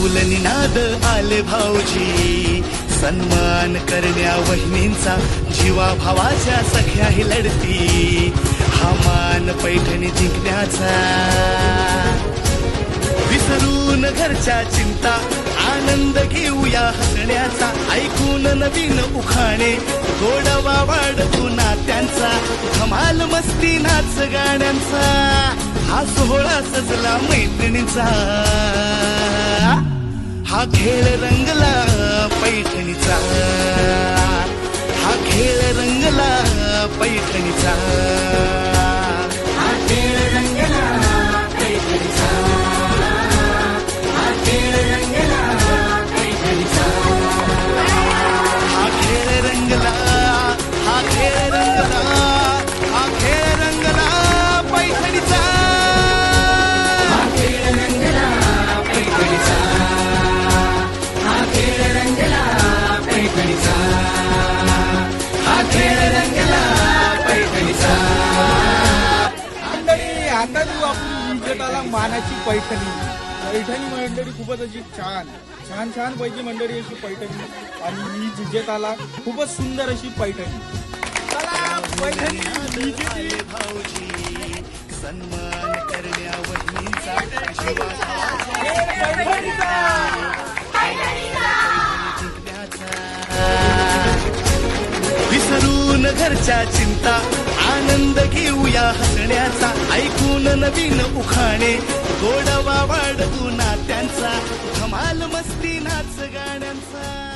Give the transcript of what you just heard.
ढोल निनाद आले भाऊजी, सन्मान करण्या वहिनींचा, जीवा भावाच्या सख्या ही लढती, हा मान पैठणी जिंकण्याचा. विसरून घरच्या चिंता, आनंद घेऊया हसण्याचा, ऐकून नवीन उखाणे, गोडवा वाढवू नात्यांचा, धमाल मस्ती नाच गाण्यांचा, हा सोहळा सजला मैत्रिणीचा, हा खेळ रंगला पैठणीचा, हा खेळ रंगला पैठणीचा, हा खेळ रंगला पैठणीचा, हा खेळ रंगला पैठणीचा, हा खेळ रंगला, हा खेळ रंगला, हा खेळ रंगला पैठणीचा, हा खेळ रंगला पैठणीचा, हा खेळ रंगला पैठणीचा, हा खेळ रंगला पैठणीचा. मंडळी आता देऊ आपण विजेत्याला मानाची पैठणी. पैठणी मंडळी खूपच अशी छान छान छान पैकी मंडळी अशी पैठणी, आणि ही विजेत्याला खूपच सुंदर अशी पैठणी. चला पैठणी विजेते. आले भाऊजी, सन्मान करण्या वहिनींचा, जीवा विसरून घरच्या चिंता, आनंद घेऊया हसण्याचा, ऐकून नवीन उखाणे, गोडवा वाढवू नात्यांचा, धमाल मस्ती नाच गाण्यांचा.